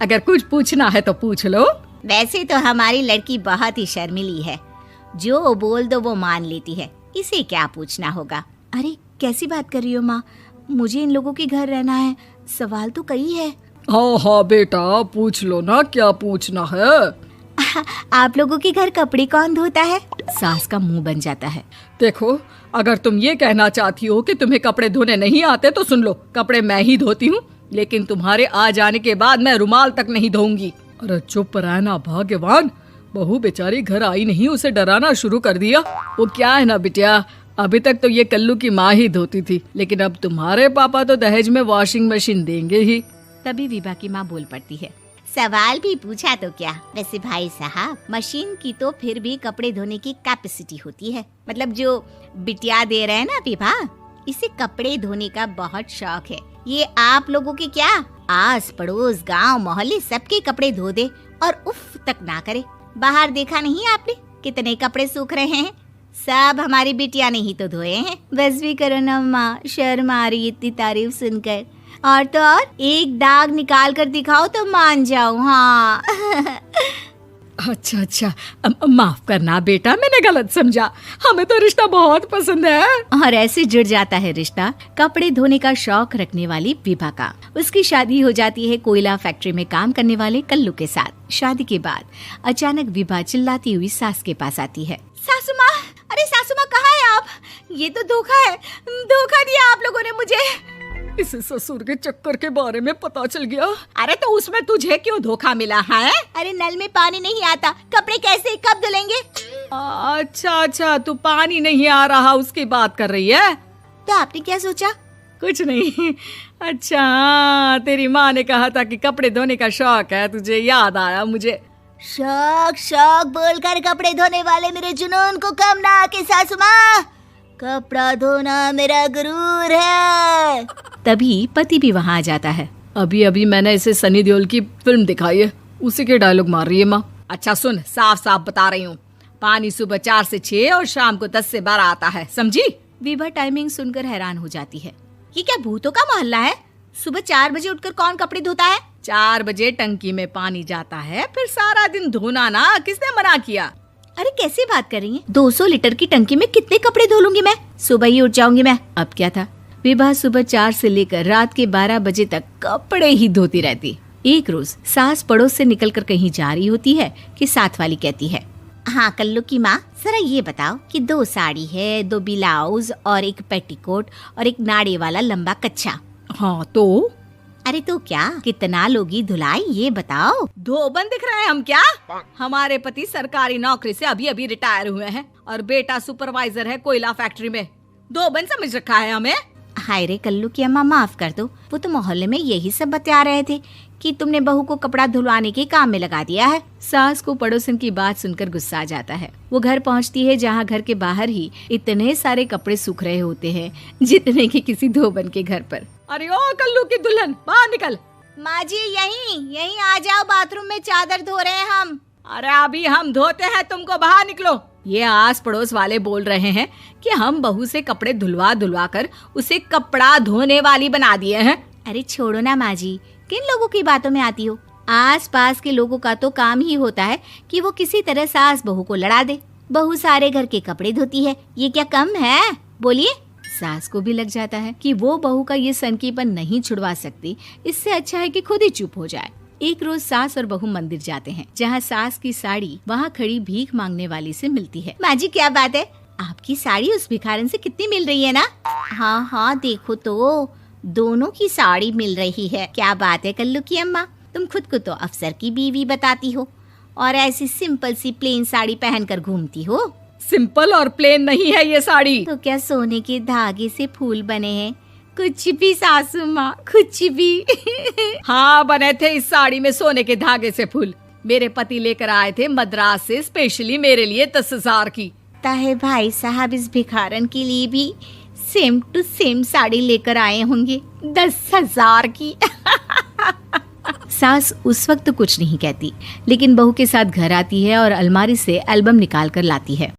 अगर कुछ पूछना है तो पूछ लो। वैसे तो हमारी लड़की बहुत ही शर्मीली है, जो बोल दो वो मान लेती है, इसे क्या पूछना होगा। अरे कैसी बात कर रही हो माँ, मुझे इन लोगों के घर रहना है, सवाल तो कई है। हाँ हाँ बेटा, पूछ लो ना, क्या पूछना है। आप लोगों के घर कपड़े कौन धोता है? सास का मुंह बन जाता है। देखो, अगर तुम ये कहना चाहती हो कि तुम्हें कपड़े धोने नहीं आते तो सुन लो, कपड़े मैं ही धोती हूँ, लेकिन तुम्हारे आ जाने के बाद मैं रुमाल तक नहीं धोऊंगी। अरे चुप रहना भाग्यवान, बहू बेचारी घर आई नहीं, उसे डराना शुरू कर दिया। वो क्या है ना बिटिया, अभी तक तो ये कल्लू की माँ ही धोती थी, लेकिन अब तुम्हारे पापा तो दहेज में वॉशिंग मशीन देंगे ही। तभी विभा की माँ बोल पड़ती है। सवाल भी पूछा तो क्या, वैसे भाई साहब मशीन की तो फिर भी कपड़े धोने की कैपेसिटी होती है। मतलब जो बिटिया दे रहे हैं ना विभा, इसे कपड़े धोने का बहुत शौक है। ये आप लोगों के क्या, आस पड़ोस गांव मोहल्ले सबके कपड़े धो दे और उफ तक ना करे। बाहर देखा नहीं आपने कितने कपड़े सूख रहे हैं, सब हमारी बिटिया ने ही तो धोए हैं। बस भी करो ना माँ, शर्म आ रही इतनी तारीफ सुनकर। और तो और एक दाग निकाल कर दिखाओ तो मान जाऊं। हाँ अच्छा, माफ करना बेटा, मैंने गलत समझा, हमें तो रिश्ता बहुत पसंद है। और ऐसे जुड़ जाता है रिश्ता कपड़े धोने का शौक रखने वाली विभा का। उसकी शादी हो जाती है कोयला फैक्ट्री में काम करने वाले कल्लू के साथ। शादी के बाद अचानक विभा चिल्लाती हुई सास के पास आती है। सासू माँ, अरे सासू माँ कहाँ है आप? ये तो धोखा है, धोखा दिया आप लोगों ने मुझे। इसे ससुर के चक्कर के बारे में पता चल गया। अरे तो उसमें तुझे क्यों धोखा मिला है? अरे नल में पानी नहीं आता, कपड़े कैसे कब धुलेंगे? अच्छा, तू पानी नहीं आ रहा उसकी बात कर रही है। तो आपने क्या सोचा? कुछ नहीं। अच्छा, तेरी माँ ने कहा था कि कपड़े धोने का शौक है तुझे, याद आया मुझे। शौक बोलकर कपड़े धोने वाले मेरे जुनून को कम ना आके सासू माँ, कपड़ा धोना मेरा गुरूर है। तभी पति भी वहाँ आ जाता है। अभी मैंने इसे सनी देओल की फिल्म दिखाई है, उसी के डायलॉग मार रही है माँ। अच्छा सुन, साफ बता रही हूँ, पानी सुबह 4 से 6 और शाम को 10 से 12 आता है, समझी? विभा टाइमिंग सुनकर हैरान हो जाती है। ये क्या भूतों का मोहल्ला है? सुबह 4 बजे उठकर कौन कपड़े धोता है? 4 बजे टंकी में पानी जाता है, फिर सारा दिन धोना ना, किसने मना किया? अरे कैसी बात कर रही हैं? 200 लीटर की टंकी में कितने कपड़े धो लूंगी मैं, सुबह ही उठ जाऊंगी मैं। अब क्या था, विभा सुबह 4 से लेकर रात के 12 बजे तक कपड़े ही धोती रहती। एक रोज सास पड़ोस से निकलकर कहीं जा रही होती है कि साथ वाली कहती है, हाँ कल्लू की माँ, जरा ये बताओ कि 2 साड़ी है, 2 ब्लाउज और एक पेटीकोट और एक नाड़े वाला लंबा कच्छा। हाँ तो? अरे तो क्या, कितना लोगी धुलाई ये बताओ। धोबन दिख रहे हैं हम क्या? हमारे पति सरकारी नौकरी से अभी रिटायर हुए हैं और बेटा सुपरवाइजर है कोयला फैक्ट्री में। धोबन समझ रखा है हमें? हाय रे कल्लू की अम्मा, माफ कर दो, वो तो मोहल्ले में यही सब बता रहे थे कि तुमने बहू को कपड़ा धुलवाने के काम में लगा दिया है। सास को पड़ोसन की बात सुनकर गुस्सा आ जाता है। वो घर पहुंचती है जहां घर के बाहर ही इतने सारे कपड़े सूख रहे होते हैं जितने कि किसी धोबन के घर पर। अरे ओ कल्लू की दुल्हन, बाहर निकल। माँ जी यहीं आ जाओ, बाथरूम में चादर धो रहे हैं हम। अरे अभी हम धोते हैं, तुमको बाहर निकलो। ये आस पड़ोस वाले बोल रहे हैं कि हम बहू से कपड़े धुलवा कर उसे कपड़ा धोने वाली बना दिए हैं। अरे छोड़ो ना माँ जी, किन लोगों की बातों में आती हो? आस पास के लोगों का तो काम ही होता है कि वो किसी तरह सास बहू को लड़ा दे। बहू सारे घर के कपड़े धोती है, ये क्या कम है? बोलिए। सास को भी लग जाता है कि वो बहू का ये सनकीपन नहीं छुड़वा सकती, इससे अच्छा है कि खुद ही चुप हो जाए। एक रोज सास और बहू मंदिर जाते हैं, जहाँ सास की साड़ी वहाँ खड़ी भीख मांगने वाली से मिलती है। माँ जी क्या बात है, आपकी साड़ी उस भिखारन से कितनी मिल रही है ना? हाँ देखो तो दोनों की साड़ी मिल रही है। क्या बात है कल्लू की अम्मा, तुम खुद को तो अफसर की बीवी बताती हो और ऐसी सिंपल सी प्लेन साड़ी पहनकर घूमती हो। सिंपल और प्लेन नहीं है ये साड़ी। तो क्या सोने के धागे से फूल बने हैं? कुछ भी सासू माँ, कुछ भी। हाँ बने थे इस साड़ी में सोने के धागे से फूल। मेरे पति लेकर आए थे मद्रास से स्पेशली मेरे लिए 10,000 की। ताहे भाई साहब इस भिखारन के लिए भी सेम टू सेम साड़ी लेकर आए होंगे 10,000 की। सास उस वक्त तो कुछ नहीं कहती, लेकिन बहू के साथ घर आती है और अलमारी से एल्बम निकाल कर लाती है।